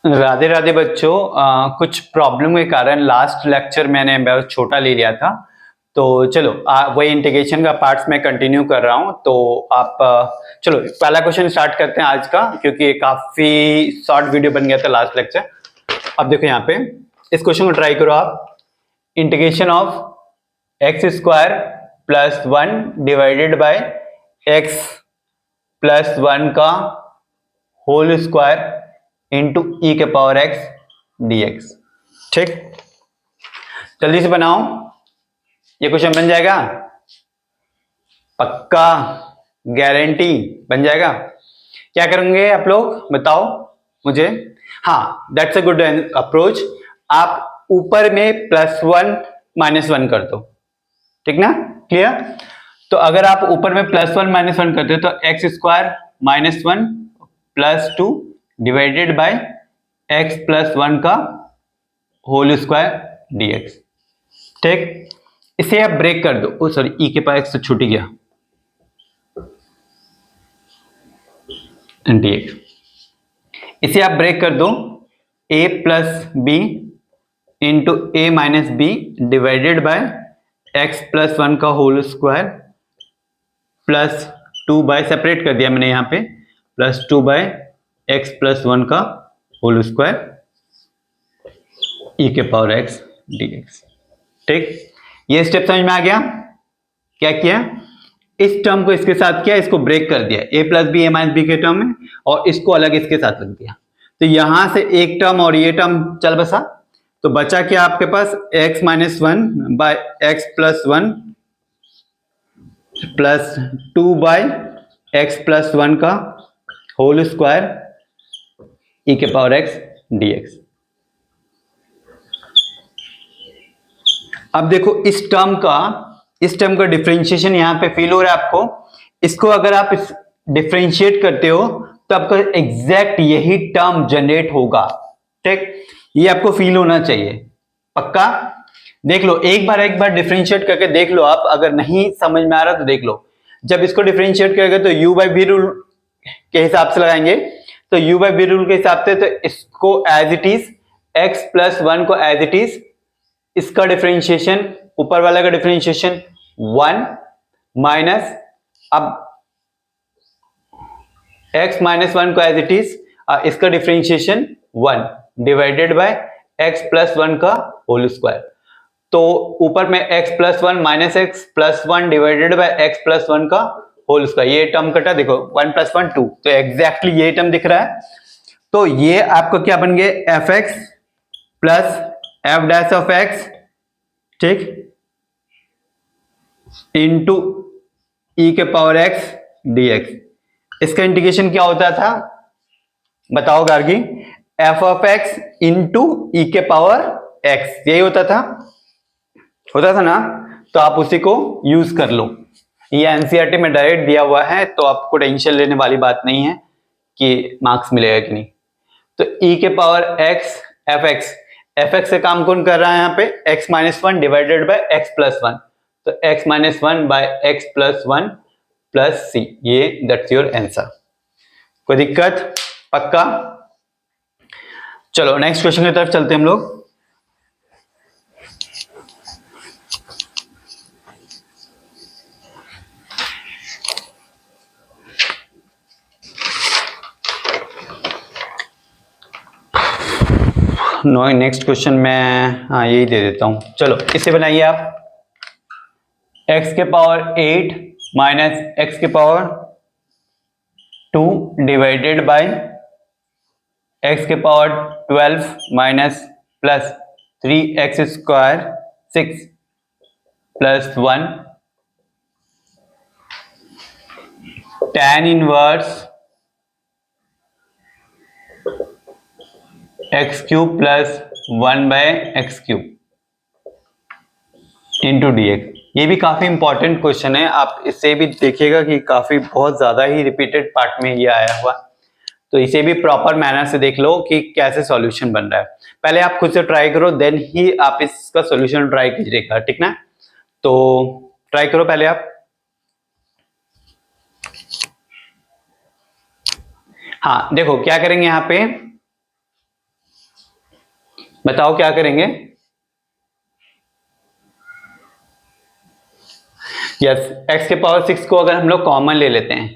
राधे राधे बच्चों। कुछ प्रॉब्लम के कारण लास्ट लेक्चर मैंने बहुत छोटा ले लिया था। तो चलो वही इंटीग्रेशन का पार्ट्स मैं कंटिन्यू कर रहा हूँ। तो आप चलो पहला क्वेश्चन स्टार्ट करते हैं आज का, क्योंकि ये काफी शॉर्ट वीडियो बन गया था लास्ट लेक्चर। अब देखो यहाँ पे इस क्वेश्चन को ट्राई करो आप। Integration of x square plus one divided by x plus one का होल स्क्वायर इंटू ई के पावर एक्स डी एक्स। ठीक, जल्दी से बनाओ, ये क्वेश्चन बन जाएगा पक्का, गारंटी बन जाएगा। क्या करेंगे आप लोग बताओ मुझे। हाँ, दैट्स अ गुड अप्रोच। आप ऊपर में प्लस वन माइनस वन कर दो, ठीक ना, क्लियर। तो अगर आप ऊपर में प्लस वन माइनस वन करते हो तो x square minus one plus two divided by x plus one का होल स्क्वायर डीएक्स। ठीक, इसे आप ब्रेक कर दो। ओ सॉरी, ई के पास एक्स तो छूट ही गया, डीएक्स। इसे आप ब्रेक कर दो, A plus B into A minus B divided by x plus one का whole square plus two by, separate कर दिया मैंने यहाँ पे, plus two by x plus one का होल स्क्वायर ई के पावर एक्स डीएक्स। ठीक, ये स्टेप समझ में आ गया। क्या किया, इस टर्म को इसके साथ किया, इसको ब्रेक कर दिया, ए प्लस बी ए माइनस बी के टर्म में, और इसको अलग इसके साथ रख दिया। तो यहां से एक टर्म और ये टर्म चल बसा, तो बचा क्या आपके पास, x minus one by x plus one plus two by x plus one का होल स्क्वायर ई के पावर एक्स डीएक्स। अब देखो इस टर्म का डिफरेंशिएशन यहाँ पे फील हो रहा है आपको। इसको अगर आप इस डिफरेंशिएट करते हो तो आपका एग्जैक्ट यही टर्म जनरेट होगा। ठीक, ये आपको फील होना चाहिए, पक्का। देख लो, एक बार डिफरेंशिएट करके देख लो आप, अगर नहीं समझ में आ रहा तो देख लो। जब इसको डिफरेंशिएट करेंगे तो u बाई वी रूल के हिसाब से लगाएंगे, तो u बाई वी रूल के हिसाब से, तो इसको as it is x plus one को एज इट इज, इसका डिफरेंशिएशन, ऊपर वाला का डिफरेंशिएशन वन माइनस, अब x माइनस वन को एज इट इज, इसका differentiation one divided by x plus one का होल स्क्वायर। तो ऊपर में x plus one minus x plus one divided by x plus one का होल स्क्वायर, ये term कटा, देखो वन प्लस वन टू, तो एग्जैक्टली ये टर्म दिख रहा है। तो ये आपका क्या बन गया, f x plus f dash of x, ठीक, इंटू ई के पावर एक्स डीएक्स। इसका इंटीग्रेशन क्या होता था बताओ Gargi, f of x into e के पावर एक्स, यही होता था ना। तो आप उसी को यूज कर लो, ये एनसीईआरटी में डायरेक्ट दिया हुआ है, तो आपको टेंशन लेने वाली बात नहीं है कि मार्क्स मिलेगा कि नहीं। तो ई के पावर एक्स एफ एक्स से काम कौन कर रहा है यहाँ पे, x minus one divided by x plus one, तो x minus one by x plus one plus c, ये दैट्स योर आंसर। कोई दिक्कत, पक्का। चलो नेक्स्ट क्वेश्चन की तरफ चलते हैं हम लोग। नेक्स्ट क्वेश्चन मैं हाँ यही दे देता हूं। चलो इसे बनाइए आप, x के पावर 8 माइनस एक्स के पावर 2 डिवाइडेड बाय x के power 12 minus plus 3x square 6 plus 1 tan inverse x cube plus one by x cube into D x. ये भी काफी इंपॉर्टेंट क्वेश्चन है, आप इसे भी देखिएगा कि काफी बहुत ज्यादा ही रिपीटेड पार्ट में ये आया हुआ, तो इसे भी प्रॉपर मैनर से देख लो कि कैसे सॉल्यूशन बन रहा है। पहले आप खुद से ट्राई करो, देन ही आप इसका सॉल्यूशन ट्राई कीजिएगा, ठीक ना। तो ट्राई करो पहले आप। हाँ देखो क्या करेंगे यहाँ पे, बताओ क्या करेंगे? यस, एक्स के पावर 6 को अगर हम लोग कॉमन ले लेते हैं,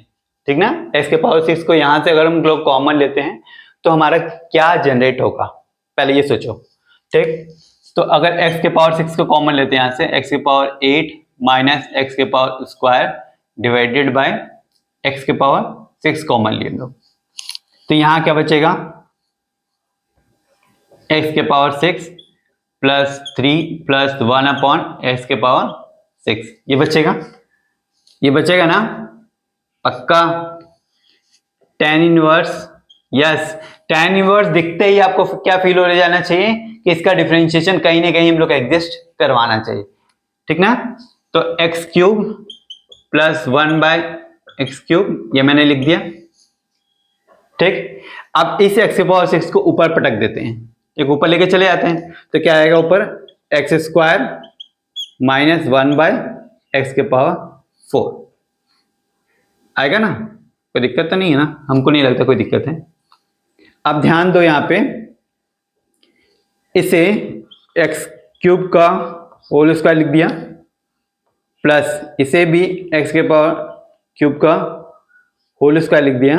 ठीक ना, एक्स के पावर 6 को यहां से अगर हम लोग कॉमन लेते हैं तो हमारा क्या जनरेट होगा, पहले ये सोचो। ठीक, तो अगर एक्स के पावर 6 को कॉमन लेते हैं यहां से, एक्स के पावर 8 माइनस एक्स के power square divided by x के पावर 6 कॉमन ले लो, तो यहां क्या बचेगा? एक्स के power 6 plus 3 plus 1 upon x के पावर 6, ये बचेगा, ये बचेगा ना पक्का? tan inverse, yes, tan inverse दिखते ही आपको क्या फील हो जाना चाहिए कि इसका डिफरेंशिएशन कहीं ना कहीं हम लोग एग्जिस्ट करवाना चाहिए, ठीक ना? तो x cube plus 1 by x cube, ये मैंने लिख दिया। ठीक, अब इस एक्स के पावर 6 को ऊपर पटक देते हैं, एक ऊपर लेके चले जाते हैं, तो क्या आएगा ऊपर? X square minus 1 by x के पावर 4 आएगा ना? कोई दिक्कत तो नहीं है ना? हमको नहीं लगता कोई दिक्कत है। अब ध्यान दो यहां पे, इसे एक्स क्यूब का होल स्क्वायर लिख दिया, प्लस इसे भी एक्स के पावर क्यूब का होल स्क्वायर लिख दिया,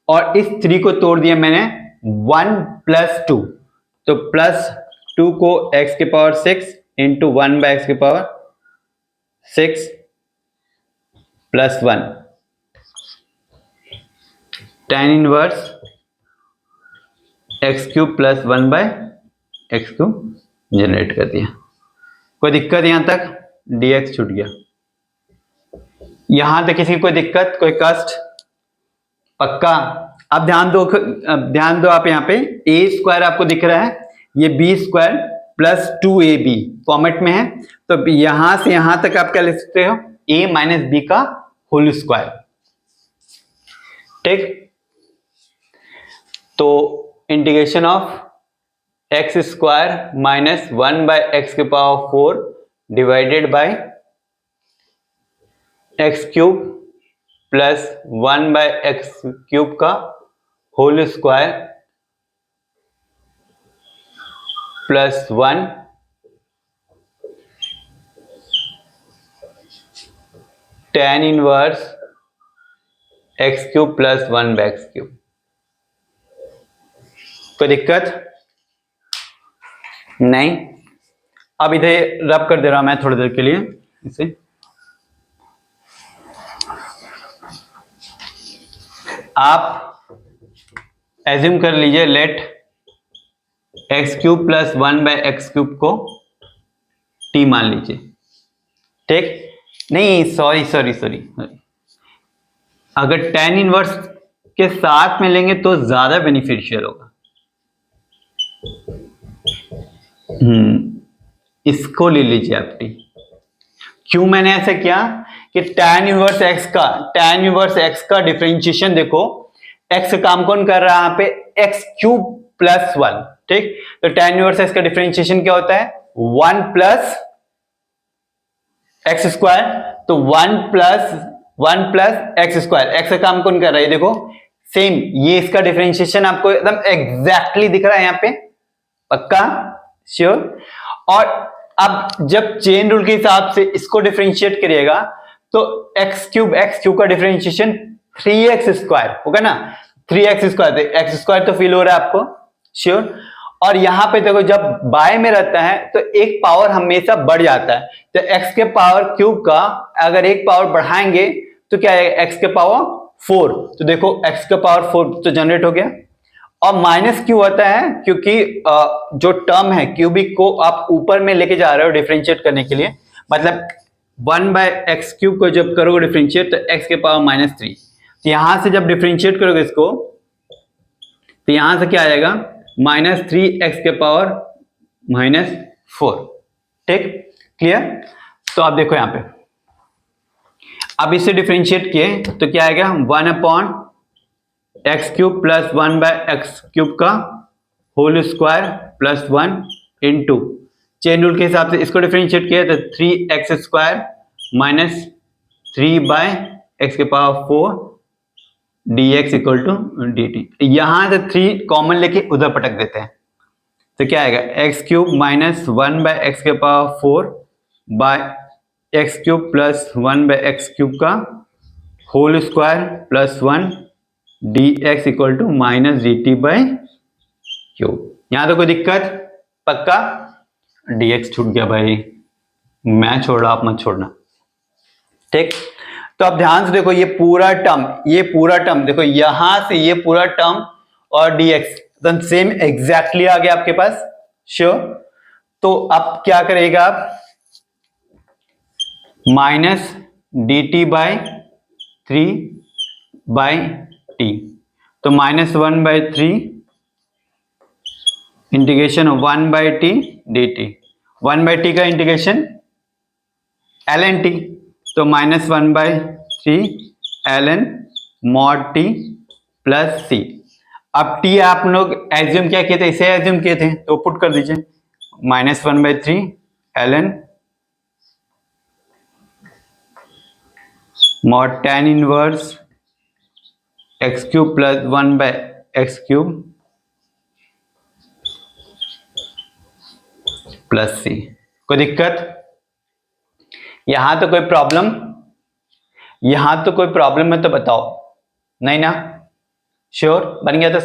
और इस 3 को तोड़ दिया मैंने 1 प्लस 2, तो प्लस 2 को एक्स के पावर 6 इंटू 1 बाय एक्स के power 6 plus 1 tan inverse x cube plus 1 by x cube generate कर दिया। कोई दिक्कत यहां तक? dx छूट गया, यहां तक किसी की कोई दिक्कत, कोई कष्ट? पक्का? अब ध्यान दो, ध्यान दो आप, यहाँ पे ए स्क्वायर आपको दिख रहा है, ये B square plus 2ab format में है, तो यहां से यहां तक आप क्या लिख सकते हो? a माइनस बी का होल स्क्वायर। ठीक, तो integration of x square minus 1 by x के power 4 divided by x cube plus 1 by x cube का whole square plus 1 tan inverse x cube plus 1 by x cube. कोई दिक्कत नहीं? अब इधर रब कर दे रहा हूं मैं थोड़ी देर के लिए इसे। आप एज्यूम कर लीजिए, let x cube plus 1 by x cube को टी मान लीजिए। ठीक, नहीं सॉरी सॉरी सॉरी, अगर tan इनवर्स के साथ में लेंगे तो ज्यादा बेनिफिशियल होगा। इसको ले लीजिए आप टी। क्यों मैंने ऐसा किया कि tan इनवर्स x का डिफरेंशिएशन देखो, x का काम कौन कर रहा है यहाँ पे? X cube plus 1। ठीक, तो tan इनवर्स x का डिफरेंशिएशन क्या होता है? 1 प्लस एक्स स्क्वायर, तो 1 प्लस एक्स स्क्वायर। एक्स का काम कौन कर रहा है? देखो सेम, ये इसका डिफरेंशिएशन आपको एकदम एग्जैक्टली दिख रहा है यहाँ पे, पक्का श्योर? और अब जब चेन रूल के हिसाब से इसको डिफरेंशिएट करिएगा तो एक्स क्यूब का डिफरेंशिएशन 3x स्क्वायर होगा ना, 3x स्क्वायर, एक्स स्क्वायर तो फील हो रहा है आपको, श्योर? और यहां पे देखो जब बाय में रहता है तो एक पावर हमेशा बढ़ जाता है, तो x के पावर क्यूब का अगर एक पावर बढ़ाएंगे तो क्या है? x के पावर 4, तो देखो x के पावर 4 तो जनरेट हो गया। और माइनस क्यों होता है? क्योंकि जो टर्म है क्यूबिक को आप ऊपर में लेके जा रहे हो डिफरेंशिएट करने के लिए, मतलब 1 बाय एक्स क्यूब को जब करोगे डिफरेंशिएट तो x के पावर -3, तो यहां से जब डिफरेंशिएट करोगे इसको तो यहां से क्या आएगा? -3x के पावर -4। ठीक, क्लियर? तो आप देखो यहां पे, अब इसे डिफरेंशिएट किए तो क्या आएगा? 1 upon x cube plus 1 by x cube का whole square plus 1 into chain rule के हिसाब से इसको डिफरेंशिएट किया तो 3x square minus 3 by x के power 4 dx equal to dt। यहां से 3 कॉमन लेके उधर पटक देते हैं, तो क्या आएगा x cube minus 1/x⁴ by x cube plus 1/x³ का whole square plus 1 dx equal to minus dt/क्यूब। यहां तो कोई दिक्कत? पक्का? dx छूट गया भाई, मैं छोड़ रहा, आप मत छोड़ना। ठीक, तो अब ध्यान से देखो ये पूरा टर्म देखो, यहां से ये पूरा टर्म और dx एकदम सेम एग्जैक्टली आ गया आपके पास। श्योर? तो अब क्या करेगा आप, माइनस dt/3/t, तो -1/3 इंटीग्रेशन 1/t dt, 1/t का इंटीग्रेशन ln t, तो -1/3 ln mod t plus c। अब t आप लोग एज्यूम क्या किए थे, इसे एज्यूम किए थे, तो पुट कर दीजिए -1/3 ln mod tan inverse x³ plus 1/x³ plus c। कोई दिक्कत? यहां तो कोई प्रॉब्लम है तो बताओ, नहीं ना? श्योर? बन गया था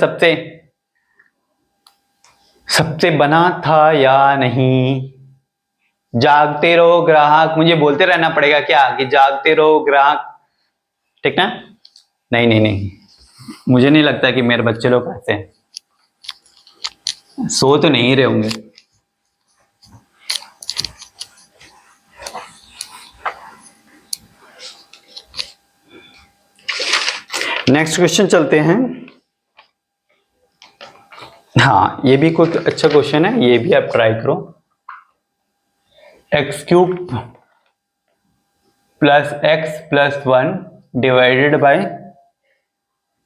सबसे बना था या नहीं? जागते रहो ग्राहक, मुझे बोलते रहना पड़ेगा क्या कि जागते रहो ग्राहक, ठीक ना? नहीं, मुझे नहीं लगता कि मेरे बच्चे लोग ऐसे हैं, सो तो नहीं रहे होंगे। नेक्स्ट क्वेश्चन चलते हैं। हाँ, ये भी कोई अच्छा क्वेश्चन है, ये भी आप ट्राई करो। x³ plus x plus 1 divided by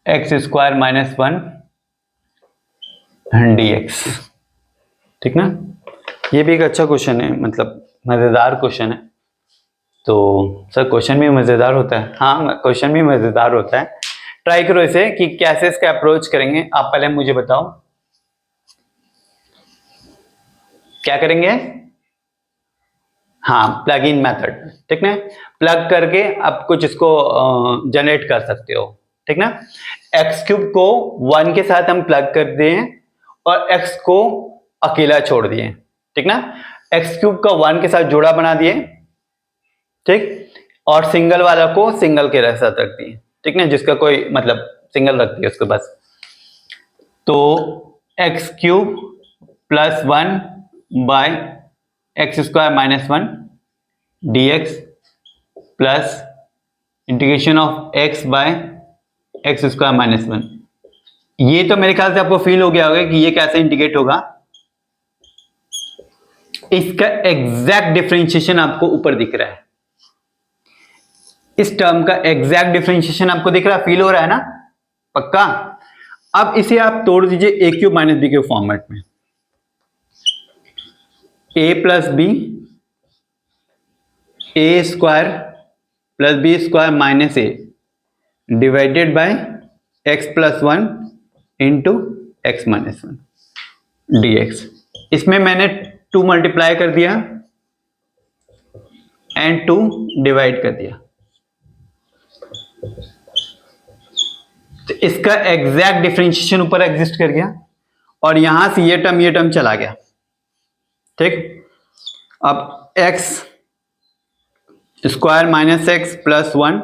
x² minus 1 dx, ठीक ना? ये भी एक अच्छा क्वेश्चन है, मतलब मजेदार क्वेश्चन है। तो सर क्वेश्चन भी मजेदार होता है? हाँ, क्वेश्चन भी मजेदार होता है। ट्राई करो इसे कि कैसे इसका अप्रोच करेंगे। आप पहले मुझे बताओ क्या करेंगे। हाँ, प्लग इन मेथड, ठीक ना? प्लग करके आप कुछ इसको जनरेट कर सकते हो, ठीक ना? x³ को 1 के साथ हम प्लग कर दिए और x को अकेला छोड़ दिए, ठीक ना? x³ का 1 के साथ जोड़ा बना दिए, ठीक, और सिंगल वाला को सिंगल के साथ रख दिए, ठीक ना? जिसका कोई मतलब सिंगल रख दिया उसके पास। तो x³ plus 1 by x² minus 1 dx plus integration of x by x² minus 1। ये तो मेरे ख्याल से आपको फील हो गया होगा कि ये कैसे इंटीग्रेट होगा। इसका एग्जैक्ट डिफरेंशिएशन आपको ऊपर दिख रहा है, इस टर्म का एग्जैक्ट डिफरेंशिएशन आपको दिख रहा है, फील हो रहा है ना? पक्का? अब इसे आप तोड़ दीजिए a³ माइनस b के फॉर्मेट में। a plus b a² plus b² minus a divided by x plus 1 into x minus 1 dx। इसमें मैंने 2 मल्टीप्लाई कर दिया एंड 2 डिवाइड कर दिया, तो इसका एग्जैक्ट डिफरेंशिएशन ऊपर एग्जिस्ट कर गया और यहां से ये टर्म चला गया, ठीक। अब x square minus x plus 1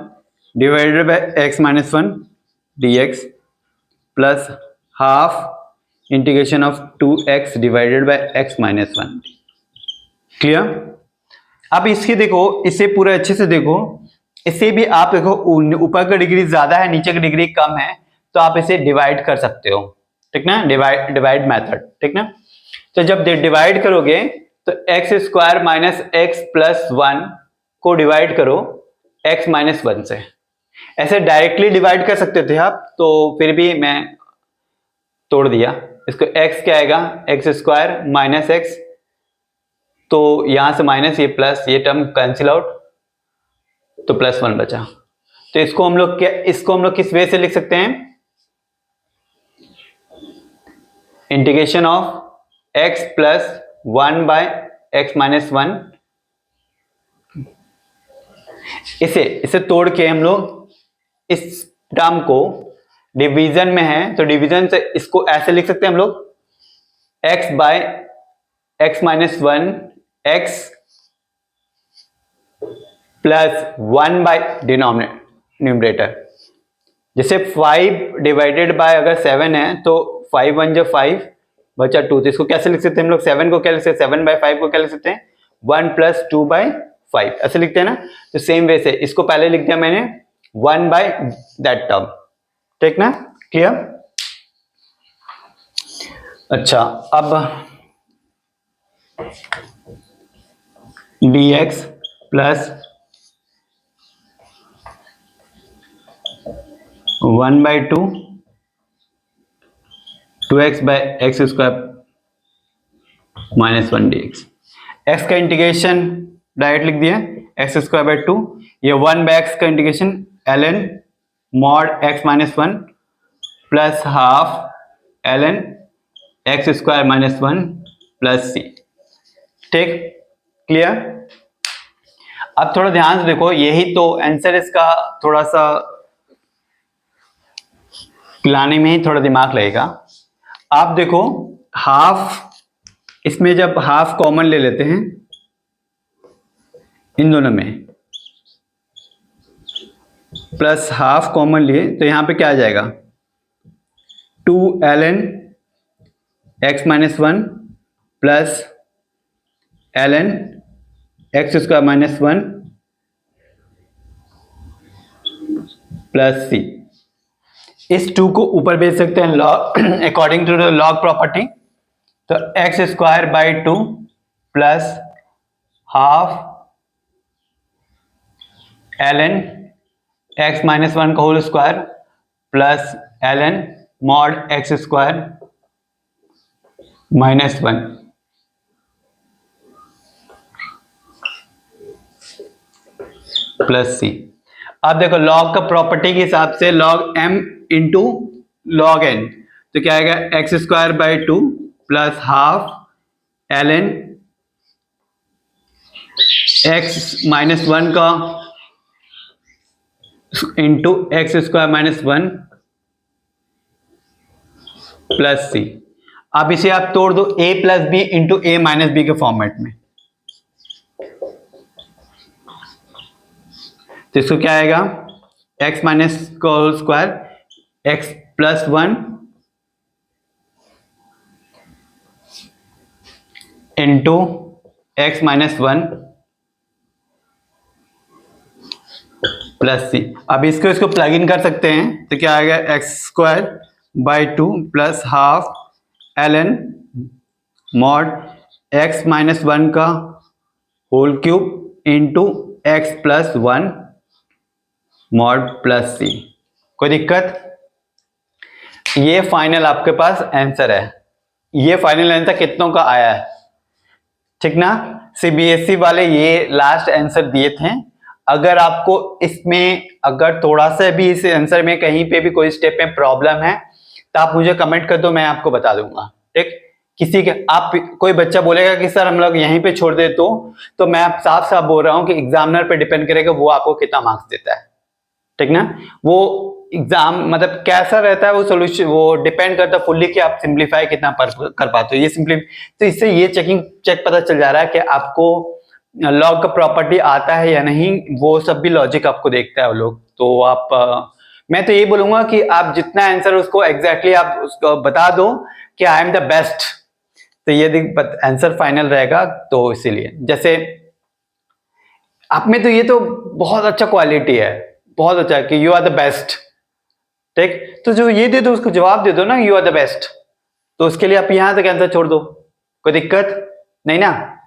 divided by x minus 1 dx plus half integration of 2x divided by x minus 1। Clear? अब इसकी देखो, इसे पूरा अच्छे से देखो, इसे भी आप देखो ऊपर का डिग्री ज्यादा है नीचे का डिग्री कम है, तो आप इसे डिवाइड कर सकते हो, ठीक ना? डिवाइड मेथड, ठीक ना? तो जब डिवाइड करोगे तो x² माइनस x प्लस 1 को डिवाइड करो x माइनस 1 से। ऐसे डायरेक्टली डिवाइड कर सकते थे आप, तो फिर भी मैं तोड़ दिया इसको। x क्या आएगा, x² माइनस x, तो यहां से माइनस, ये प्लस, ये टर्म कैंसिल आउट, तो प्लस 1 बचा। तो इसको हम लोग किस वे से लिख सकते हैं? Integration of x plus 1/x-1। इसे तोड़ के हम लोग इस टर्म को डिवीजन में है तो डिवीजन से इसको ऐसे लिख सकते हैं हम लोग x/x-1 x प्लस 1/न्यूमरेटर। जैसे 5 डिवाइडेड बाय अगर 7 है तो 5 1 जो 5 बचा 2, तो इसको कैसे लिख सकते हैं हम लोग? 7 को क्या लिख सकते हैं? 7/5 को क्या लिख सकते हैं? 1 प्लस 2/5 ऐसे लिखते हैं ना। तो सेम वे से इसको पहले लिख दिया मैंने 1/that टर्म। ठीक ना? क्लियर? अच्छा, अब dx plus 1/2 2x/x² -1 dx। x का इंटीग्रेशन डायरेक्ट लिख दिया x²/2, ये 1/x का integration ln mod x-1 plus half ln x² -1 plus c। ठीक? क्लियर? अब थोड़ा ध्यान से देखो, यही तो आंसर इसका थोड़ा सा लाने में ही थोड़ा दिमाग लगेगा। आप देखो हाफ, इसमें जब हाफ कॉमन ले लेते हैं इन दोनों में, प्लस हाफ कॉमन लिए तो यहां पे क्या आ जाएगा? 2 ln x-1 plus ln x² -1 plus c। इस 2 को ऊपर भेज सकते हैं log according to the log property. तो x²/2 plus half ln x-1 का whole square plus ln mod x² -1 plus c। अब देखो लॉग का प्रॉपर्टी के हिसाब से log m into log n, तो क्या आएगा? x²/2 plus half ln x-1 का इंटू x² -1 प्लस c। अब इसे आप तोड़ दो a plus B into a minus b के फॉर्मेट में, तो इसको क्या आएगा? x माइनस का whole square x plus 1 into x minus 1 plus c. अब इसको प्लग इन कर सकते हैं तो क्या आएगा? x²/2 plus half ln mod x-1 का whole cube into x plus 1 mod plus c. कोई दिक्कत? ये फाइनल आपके पास आंसर है। ये फाइनल आंसर कितनों का आया है? ठीक ना? सीबीएसई वाले ये लास्ट आंसर दिए थे। अगर आपको इसमें अगर थोड़ा सा भी इस आंसर में कहीं पे भी कोई स्टेप में प्रॉब्लम है तो आप मुझे कमेंट कर दो, मैं आपको बता दूंगा। ठीक? किसी के आप कोई बच्चा बोलेगा कि सर हम लोग यहीं पे छोड़ दे तो मैं आप साफ साफ बोल रहा हूँ कि एग्जामिनर पे डिपेंड करेगा वो आपको कितना मार्क्स देता है। ठीक ना? वो एग्जाम मतलब कैसा रहता है वो सोल्यूशन, वो डिपेंड करता है फुल्ली कि आप सिंप्लीफाई कितना कर पाते हो। ये तो इससे ये चेक पता चल जा रहा है कि आपको लॉग का प्रॉपर्टी आता है या नहीं, वो सब भी लॉजिक आपको देखता है वो लोग। तो आप मैं तो ये बोलूंगा कि आप जितना आंसर उसको एग्जैक्टली आप उसको बता दो कि आई एम द बेस्ट, तो ये आंसर फाइनल रहेगा। तो इसीलिए जैसे आप में तो ये तो बहुत अच्छा क्वालिटी है, बहुत अच्छा है कि यू आर द बेस्ट। ठीक? तो जो ये दे दो उसको जवाब दे दो ना, यू आर द बेस्ट, तो उसके लिए आप यहां तक आंसर छोड़ दो, कोई दिक्कत नहीं ना।